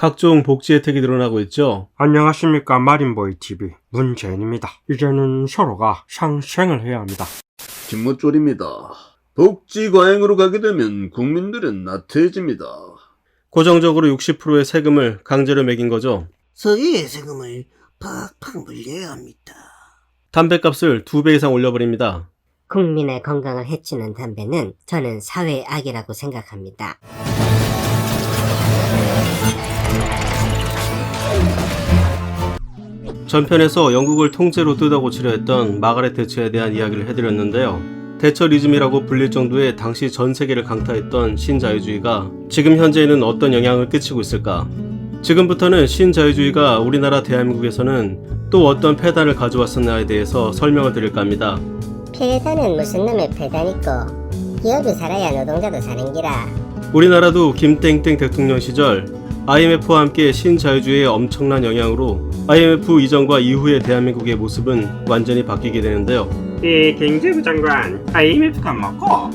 각종 복지 혜택이 늘어나고 있죠. 안녕하십니까. 마린보이TV 문재인입니다. 이제는 서로가 상생을 해야 합니다. 김모쫄입니다. 복지 과잉으로 가게 되면 국민들은 나태해집니다. 고정적으로 60%의 세금을 강제로 매긴 거죠. 서기의 세금을 팍팍 물려야 합니다. 담배값을 2배 이상 올려버립니다. 국민의 건강을 해치는 담배는 저는 사회의 악이라고 생각합니다. 전편에서 영국을 통째로 뜯어고치려 했던 마가렛 대처에 대한 이야기를 해드렸는데요. 대처리즘이라고 불릴 정도의 당시 전 세계를 강타했던 신자유주의가 지금 현재에는 어떤 영향을 끼치고 있을까? 지금부터는 신자유주의가 우리나라 대한민국에서는 또 어떤 폐단을 가져왔었나에 대해서 설명을 드릴까 합니다. 폐단은 무슨 놈의 폐단 있고 기업이 살아야 노동자도 사는 기라. 우리나라도 김땡땡 대통령 시절 IMF와 함께 신자유주의의 엄청난 영향으로 IMF 이전과 이후의 대한민국의 모습은 완전히 바뀌게 되는데요. 경제부 장관, IMF가 뭐고?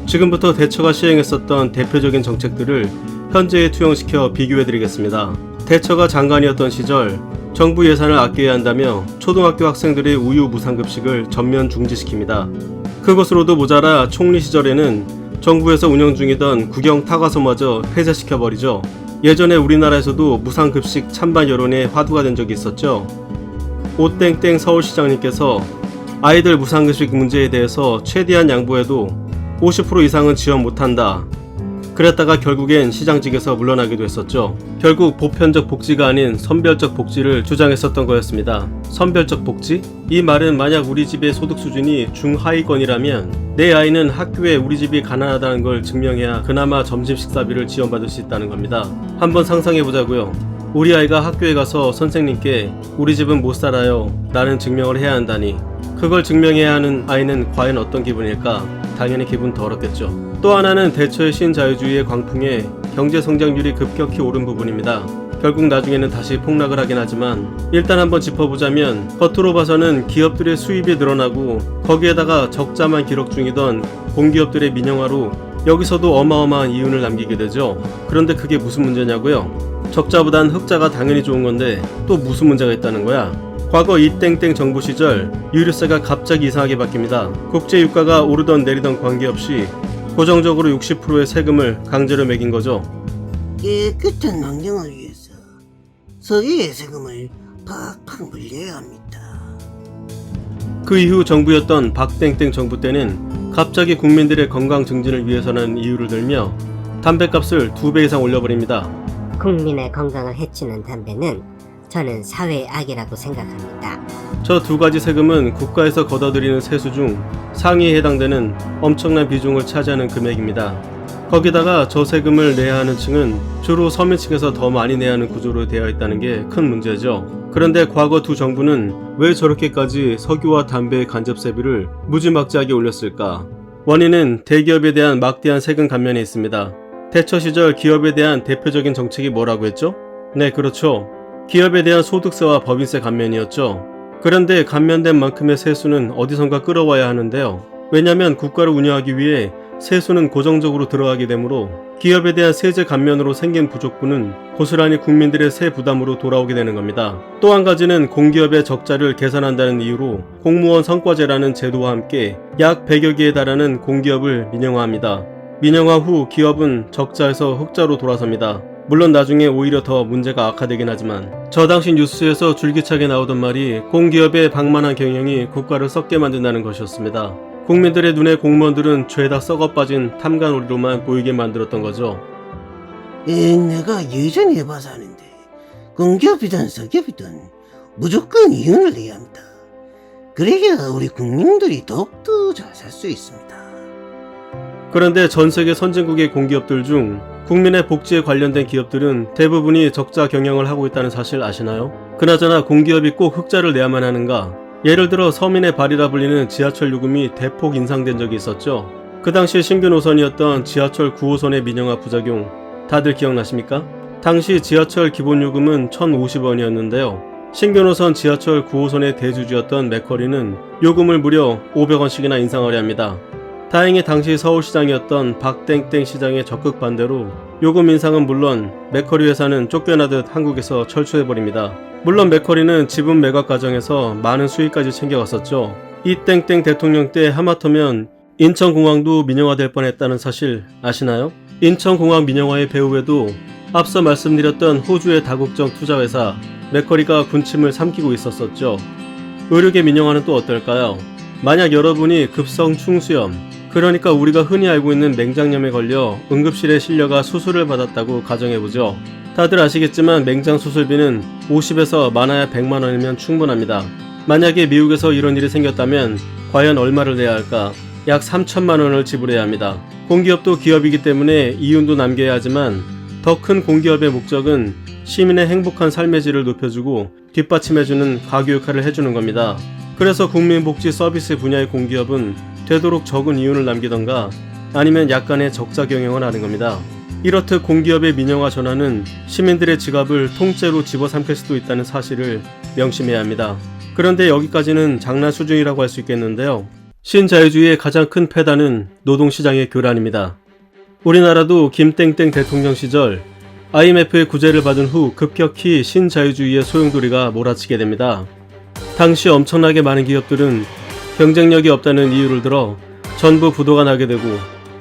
지금부터 대처가 시행했었던 대표적인 정책들을 현재에 투영시켜 비교해드리겠습니다. 대처가 장관이었던 시절 정부 예산을 아껴야 한다며 초등학교 학생들의 우유 무상급식을 전면 중지시킵니다. 그것으로도 모자라 총리 시절에는 정부에서 운영 중이던 국영 타과서마저 폐쇄시켜버리죠. 예전에 우리나라에서도 무상급식 찬반 여론에 화두가 된 적이 있었죠. 오땡땡 서울시장님께서 아이들 무상급식 문제에 대해서 최대한 양보해도 50% 이상은 지원 못한다. 그랬다가 결국엔 시장직에서 물러나기도 했었죠. 결국 보편적 복지가 아닌 선별적 복지를 주장했었던 거였습니다. 선별적 복지? 이 말은 만약 우리 집의 소득 수준이 중하위권이라면 내 아이는 학교에 우리 집이 가난하다는 걸 증명해야 그나마 점심 식사비를 지원받을 수 있다는 겁니다. 한번 상상해보자고요. 우리 아이가 학교에 가서 선생님께 우리 집은 못 살아요 라는 증명을 해야 한다니 그걸 증명해야 하는 아이는 과연 어떤 기분일까? 당연히 기분 더럽겠죠. 또 하나는 대처의 신자유주의의 광풍에 경제성장률이 급격히 오른 부분입니다. 결국 나중에는 다시 폭락을 하긴 하지만 일단 한번 짚어보자면 겉으로 봐서는 기업들의 수입이 늘어나고 거기에다가 적자만 기록 중이던 공기업들의 민영화로 여기서도 어마어마한 이윤을 남기게 되죠. 그런데 그게 무슨 문제냐고요? 적자보단 흑자가 당연히 좋은 건데 또 무슨 문제가 있다는 거야? 과거 이땡땡 정부 시절 유류세가 갑자기 이상하게 바뀝니다. 국제유가가 오르던 내리던 관계없이 고정적으로 60%의 세금을 강제로 매긴 거죠. 깨끗한 환경을 위해서 서기의 세금을 팍팍 물려야 합니다. 그 이후 정부였던 박땡땡 정부 때는 갑자기 국민들의 건강 증진을 위해서라는 이유를 들며 담배값을 2배 이상 올려버립니다. 국민의 건강을 해치는 담배는 저는 사회의 악이라고 생각합니다. 저 두 가지 세금은 국가에서 걷어들이는 세수 중 상위에 해당되는 엄청난 비중을 차지하는 금액입니다. 거기다가 저 세금을 내야 하는 층은 주로 서민층에서 더 많이 내야 하는 구조로 되어 있다는 게 큰 문제죠. 그런데 과거 두 정부는 왜 저렇게까지 석유와 담배의 간접세비를 무지막지하게 올렸을까? 원인은 대기업에 대한 막대한 세금 감면에 있습니다. 대처 시절 기업에 대한 대표적인 정책이 뭐라고 했죠? 네, 그렇죠. 기업에 대한 소득세와 법인세 감면이었죠. 그런데 감면된 만큼의 세수는 어디선가 끌어와야 하는데요. 왜냐면 국가를 운영하기 위해 세수는 고정적으로 들어가게 되므로 기업에 대한 세제 감면으로 생긴 부족분은 고스란히 국민들의 세 부담으로 돌아오게 되는 겁니다. 또 한 가지는 공기업의 적자를 계산한다는 이유로 공무원 성과제라는 제도와 함께 약 100여 개에 달하는 공기업을 민영화합니다. 민영화 후 기업은 적자에서 흑자로 돌아섭니다. 물론 나중에 오히려 더 문제가 악화되긴 하지만 저 당시 뉴스에서 줄기차게 나오던 말이 공기업의 방만한 경영이 국가를 썩게 만든다는 것이었습니다. 국민들의 눈에 공무원들은 죄다 썩어빠진 탐관오리로만 보이게 만들었던 거죠. 내가 예전에 해봐서 아는데 공기업이든 서기업이든 무조건 이윤을 내야 합니다. 그래야 우리 국민들이 더욱더 잘 살 수 있습니다. 그런데 전 세계 선진국의 공기업들 중 국민의 복지에 관련된 기업들은 대부분이 적자 경영을 하고 있다는 사실 아시나요? 그나저나 공기업이 꼭 흑자를 내야만 하는가? 예를 들어 서민의 발이라 불리는 지하철 요금이 대폭 인상된 적이 있었죠. 그 당시 신규 노선이었던 지하철 9호선의 민영화 부작용 다들 기억나십니까? 당시 지하철 기본요금은 1,050원이었는데요. 신규 노선 지하철 9호선의 대주주였던 맥쿼리는 요금을 무려 500원씩이나 인상하려 합니다. 다행히 당시 서울시장이었던 박땡땡 시장의 적극 반대로 요금 인상은 물론 맥커리 회사는 쫓겨나듯 한국에서 철수해버립니다. 물론 맥커리는 지분 매각 과정에서 많은 수익까지 챙겨갔었죠. 이 땡땡 대통령 때 하마터면 인천공항도 민영화될 뻔했다는 사실 아시나요? 인천공항 민영화의 배후에도 앞서 말씀드렸던 호주의 다국적 투자회사 맥커리가 군침을 삼키고 있었었죠. 의료계 민영화는 또 어떨까요? 만약 여러분이 급성 충수염, 그러니까 우리가 흔히 알고 있는 맹장염에 걸려 응급실에 실려가 수술을 받았다고 가정해보죠. 다들 아시겠지만 맹장 수술비는 50에서 많아야 100만 원이면 충분합니다. 만약에 미국에서 이런 일이 생겼다면 과연 얼마를 내야 할까? 약 3천만 원을 지불해야 합니다. 공기업도 기업이기 때문에 이윤도 남겨야 하지만 더 큰 공기업의 목적은 시민의 행복한 삶의 질을 높여주고 뒷받침해주는 가교 역할을 해주는 겁니다. 그래서 국민복지 서비스 분야의 공기업은 되도록 적은 이윤을 남기던가 아니면 약간의 적자 경영을 하는 겁니다. 이렇듯 공기업의 민영화 전환은 시민들의 지갑을 통째로 집어삼킬 수도 있다는 사실을 명심해야 합니다. 그런데 여기까지는 장난 수준이라고 할 수 있겠는데요. 신자유주의의 가장 큰 패단은 노동시장의 교란입니다. 우리나라도 김땡땡 대통령 시절 IMF의 구제를 받은 후 급격히 신자유주의의 소용돌이가 몰아치게 됩니다. 당시 엄청나게 많은 기업들은 경쟁력이 없다는 이유를 들어 전부 부도가 나게 되고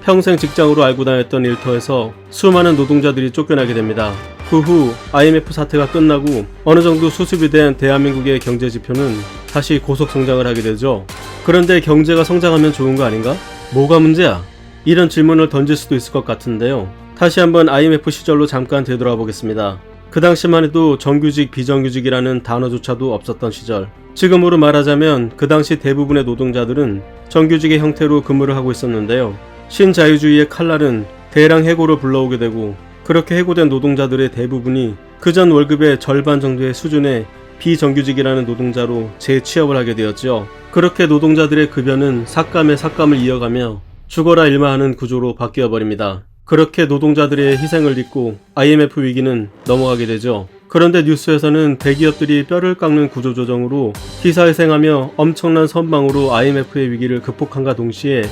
평생 직장으로 알고 다녔던 일터에서 수많은 노동자들이 쫓겨나게 됩니다. 그 후 IMF 사태가 끝나고 어느 정도 수습이 된 대한민국의 경제 지표는 다시 고속 성장을 하게 되죠. 그런데 경제가 성장하면 좋은 거 아닌가? 뭐가 문제야? 이런 질문을 던질 수도 있을 것 같은데요. 다시 한번 IMF 시절로 잠깐 되돌아 보겠습니다. 그 당시만 해도 정규직, 비정규직이라는 단어조차도 없었던 시절. 지금으로 말하자면 그 당시 대부분의 노동자들은 정규직의 형태로 근무를 하고 있었는데요. 신자유주의의 칼날은 대량 해고를 불러오게 되고 그렇게 해고된 노동자들의 대부분이 그전 월급의 절반 정도의 수준의 비정규직이라는 노동자로 재취업을 하게 되었죠. 그렇게 노동자들의 급여는 삭감에 삭감을 이어가며 죽어라 일마하는 구조로 바뀌어버립니다. 그렇게 노동자들의 희생을 딛고 IMF 위기는 넘어가게 되죠. 그런데 뉴스에서는 대기업들이 뼈를 깎는 구조조정으로 기사회생하며 엄청난 선방으로 IMF의 위기를 극복한과 동시에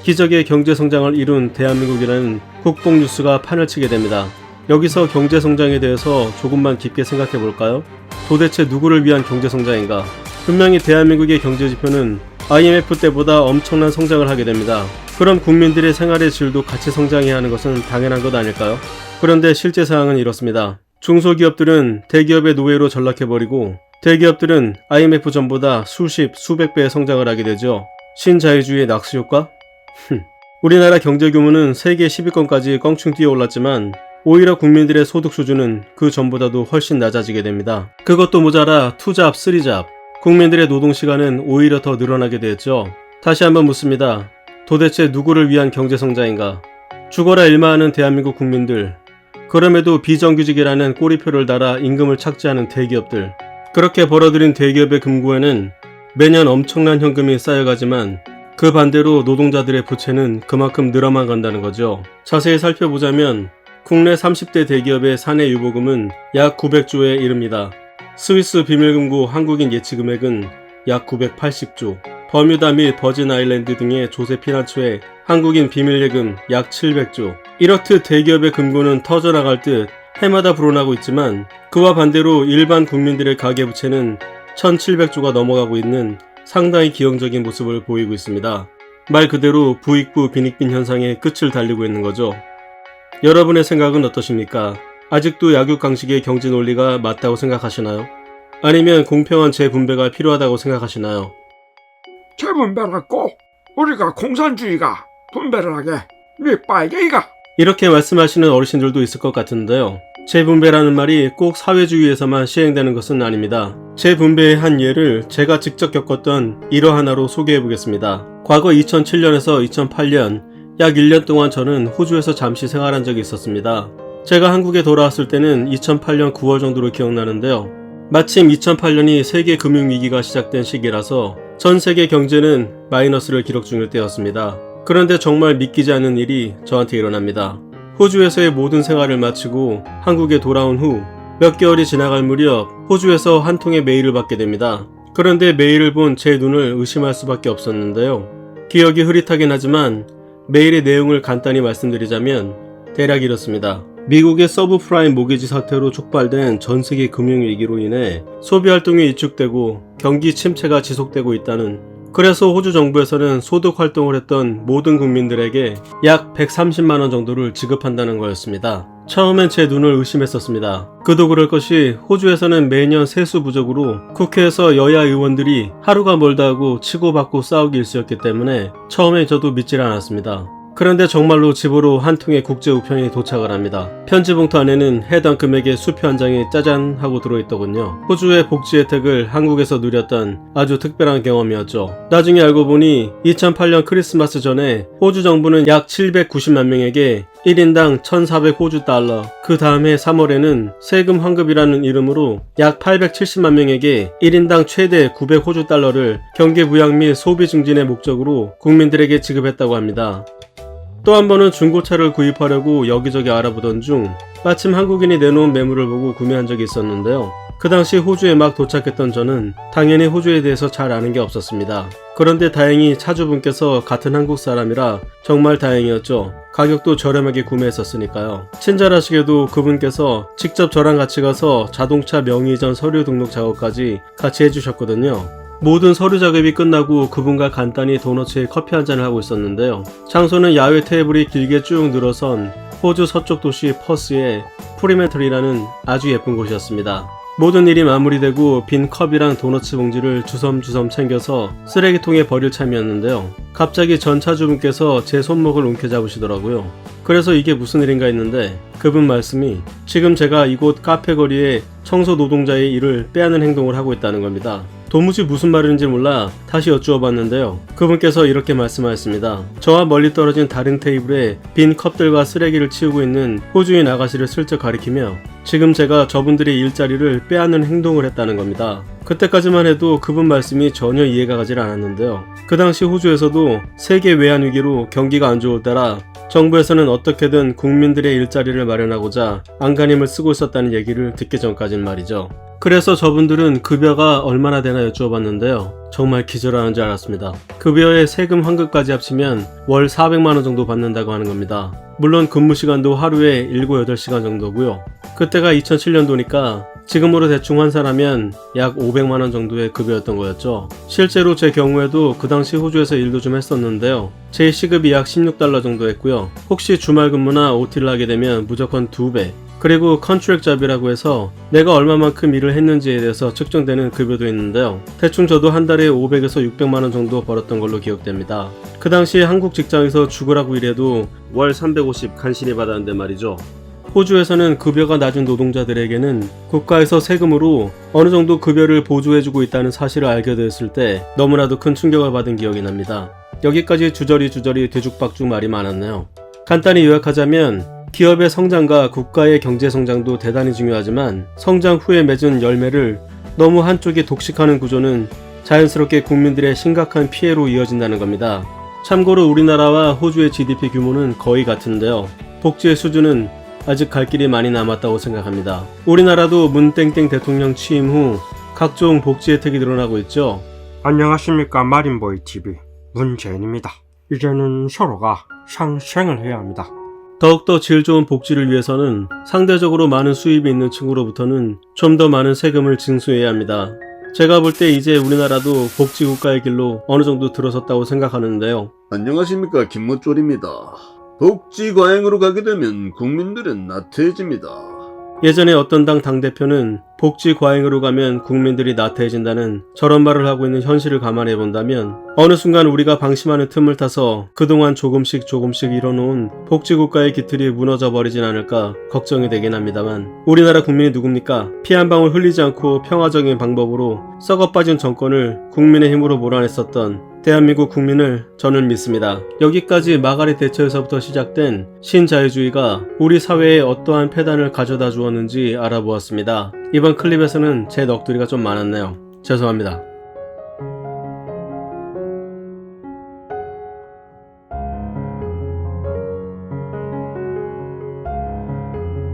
기적의 경제성장을 이룬 대한민국이라는 국뽕뉴스가 판을 치게 됩니다. 여기서 경제성장에 대해서 조금만 깊게 생각해 볼까요? 도대체 누구를 위한 경제성장인가? 분명히 대한민국의 경제지표는 IMF 때보다 엄청난 성장을 하게 됩니다. 그럼 국민들의 생활의 질도 같이 성장해야 하는 것은 당연한 것 아닐까요? 그런데 실제 상황은 이렇습니다. 중소기업들은 대기업의 노예로 전락해버리고 대기업들은 IMF 전보다 수십, 수백 배의 성장을 하게 되죠. 신자유주의의 낙수효과? 우리나라 경제 규모는 세계 10위권까지 껑충 뛰어올랐지만 오히려 국민들의 소득 수준은 그 전보다도 훨씬 낮아지게 됩니다. 그것도 모자라 투잡, 쓰리잡, 국민들의 노동시간은 오히려 더 늘어나게 되었죠. 다시 한번 묻습니다. 도대체 누구를 위한 경제성장인가? 죽어라 일마하는 대한민국 국민들, 그럼에도 비정규직이라는 꼬리표를 달아 임금을 착취하는 대기업들, 그렇게 벌어들인 대기업의 금고에는 매년 엄청난 현금이 쌓여가지만 그 반대로 노동자들의 부채는 그만큼 늘어만 간다는 거죠. 자세히 살펴보자면 국내 30대 대기업의 사내 유보금은 약 900조에 이릅니다. 스위스 비밀금고 한국인 예치금액은 약 980조, 버뮤다 및 버진 아일랜드 등의 조세 피난처에 한국인 비밀예금 약 700조. 이렇듯 대기업의 금고는 터져나갈 듯 해마다 불어나고 있지만 그와 반대로 일반 국민들의 가계부채는 1700조가 넘어가고 있는 상당히 기형적인 모습을 보이고 있습니다. 말 그대로 부익부 빈익빈 현상의 끝을 달리고 있는 거죠. 여러분의 생각은 어떠십니까? 아직도 약육강식의 경제 논리가 맞다고 생각하시나요? 아니면 공평한 재분배가 필요하다고 생각하시나요? 재분배는 꼭 우리가 공산주의가 분배를 하게 밑빨개이가. 이렇게 말씀하시는 어르신들도 있을 것 같은데요. 재분배라는 말이 꼭 사회주의에서만 시행되는 것은 아닙니다. 재분배의 한 예를 제가 직접 겪었던 일화 하나로 소개해 보겠습니다. 과거 2007년에서 2008년 약 1년 동안 저는 호주에서 잠시 생활한 적이 있었습니다. 제가 한국에 돌아왔을 때는 2008년 9월 정도로 기억나는데요. 마침 2008년이 세계 금융위기가 시작된 시기라서 전 세계 경제는 마이너스를 기록 중일 때였습니다. 그런데 정말 믿기지 않는 일이 저한테 일어납니다. 호주에서의 모든 생활을 마치고 한국에 돌아온 후 몇 개월이 지나갈 무렵 호주에서 한 통의 메일을 받게 됩니다. 그런데 메일을 본 제 눈을 의심할 수밖에 없었는데요. 기억이 흐릿하긴 하지만 메일의 내용을 간단히 말씀드리자면 대략 이렇습니다. 미국의 서브프라임 모기지 사태로 촉발된 전세계 금융위기로 인해 소비활동이 위축되고 경기 침체가 지속되고 있다는, 그래서 호주 정부에서는 소득 활동을 했던 모든 국민들에게 약 130만원 정도를 지급한다는 거였습니다. 처음엔 제 눈을 의심했었습니다. 그도 그럴 것이 호주에서는 매년 세수 부족으로 국회에서 여야 의원들이 하루가 멀다 하고 치고받고 싸우기 일쑤였기 때문에 처음에 저도 믿질 않았습니다. 그런데 정말로 집으로 한 통의 국제 우편이 도착을 합니다. 편지 봉투 안에는 해당 금액의 수표 한 장이 짜잔 하고 들어있더군요. 호주의 복지 혜택을 한국에서 누렸던 아주 특별한 경험이었죠. 나중에 알고 보니 2008년 크리스마스 전에 호주 정부는 약 790만 명에게 1인당 1,400 호주 달러, 그 다음해 3월에는 세금 환급이라는 이름으로 약 870만 명에게 1인당 최대 900 호주 달러를 경기 부양 및 소비 증진의 목적으로 국민들에게 지급했다고 합니다. 또 한 번은 중고차를 구입하려고 여기저기 알아보던 중 마침 한국인이 내놓은 매물을 보고 구매한 적이 있었는데요. 그 당시 호주에 막 도착했던 저는 당연히 호주에 대해서 잘 아는 게 없었습니다. 그런데 다행히 차주분께서 같은 한국 사람이라 정말 다행이었죠. 가격도 저렴하게 구매했었으니까요. 친절하시게도 그분께서 직접 저랑 같이 가서 자동차 명의 이전 서류 등록 작업까지 같이 해주셨거든요. 모든 서류 작업이 끝나고 그분과 간단히 도너츠에 커피 한잔을 하고 있었는데요. 장소는 야외 테이블이 길게 쭉 늘어선 호주 서쪽 도시 퍼스의 프리멘털이라는 아주 예쁜 곳이었습니다. 모든 일이 마무리되고 빈 컵이랑 도너츠 봉지를 주섬주섬 챙겨서 쓰레기통에 버릴 참이었는데요. 갑자기 전 차주분께서 제 손목을 움켜잡으시더라고요. 그래서 이게 무슨 일인가 했는데 그분 말씀이 지금 제가 이곳 카페 거리에 청소 노동자의 일을 빼앗는 행동을 하고 있다는 겁니다. 도무지 무슨 말인지 몰라 다시 여쭈어봤는데요. 그분께서 이렇게 말씀하셨습니다. 저와 멀리 떨어진 다른 테이블에 빈 컵들과 쓰레기를 치우고 있는 호주인 아가씨를 슬쩍 가리키며 지금 제가 저분들의 일자리를 빼앗는 행동을 했다는 겁니다. 그때까지만 해도 그분 말씀이 전혀 이해가 가질 않았는데요. 그 당시 호주에서도 세계 외환 위기로 경기가 안 좋을 따라 정부에서는 어떻게든 국민들의 일자리를 마련하고자 안간힘을 쓰고 있었다는 얘기를 듣기 전까진 말이죠. 그래서 저분들은 급여가 얼마나 되나 여쭈어봤는데요. 정말 기절하는 줄 알았습니다. 급여에 세금 환급까지 합치면 월 400만원 정도 받는다고 하는 겁니다. 물론 근무 시간도 하루에 7, 8시간 정도고요. 그때가 2007년도니까 지금으로 대충 환산하면 약 500만원 정도의 급여였던 거였죠. 실제로 제 경우에도 그 당시 호주에서 일도 좀 했었는데요. 제 시급이 약 16달러 정도 했고요. 혹시 주말 근무나 OT를 하게 되면 무조건 2배, 그리고 컨트랙 잡이라고 해서 내가 얼마만큼 일을 했는지에 대해서 측정되는 급여도 있는데요. 대충 저도 한 달에 500에서 600만원 정도 벌었던 걸로 기억됩니다. 그 당시에 한국 직장에서 죽으라고 일해도 월 350 간신히 받았는데 말이죠. 호주에서는 급여가 낮은 노동자들에게는 국가에서 세금으로 어느 정도 급여를 보조해주고 있다는 사실을 알게 되었을 때 너무나도 큰 충격을 받은 기억이 납니다. 여기까지 주저리 뒤죽박죽 말이 많았네요. 간단히 요약하자면 기업의 성장과 국가의 경제 성장도 대단히 중요하지만 성장 후에 맺은 열매를 너무 한쪽이 독식하는 구조는 자연스럽게 국민들의 심각한 피해로 이어진다는 겁니다. 참고로 우리나라와 호주의 GDP 규모는 거의 같은데요. 복지의 수준은 아직 갈 길이 많이 남았다고 생각합니다. 우리나라도 문땡땡 대통령 취임 후 각종 복지 혜택이 늘어나고 있죠. 안녕하십니까. 마린보이 TV 문재인입니다. 이제는 서로가 상생을 해야 합니다. 더욱더 질 좋은 복지를 위해서는 상대적으로 많은 수입이 있는 층으로부터는 좀 더 많은 세금을 징수해야 합니다. 제가 볼 때 이제 우리나라도 복지국가의 길로 어느 정도 들어섰다고 생각하는데요. 안녕하십니까, 김모쫄입니다. 복지 과잉으로 가게 되면 국민들은 나태해집니다. 예전에 어떤 당 당대표는 복지 과잉으로 가면 국민들이 나태해진다는 저런 말을 하고 있는 현실을 감안해 본다면 어느 순간 우리가 방심하는 틈을 타서 그동안 조금씩 이뤄놓은 복지국가의 기틀이 무너져 버리진 않을까 걱정이 되긴 합니다만 우리나라 국민이 누굽니까? 피 한 방울 흘리지 않고 평화적인 방법으로 썩어빠진 정권을 국민의 힘으로 몰아냈었던 대한민국 국민을 저는 믿습니다. 여기까지 마가렛 대처에서부터 시작된 신자유주의가 우리 사회에 어떠한 폐단을 가져다 주었는지 알아보았습니다. 이번 클립에서는 제 넋두리가 좀 많았네요. 죄송합니다.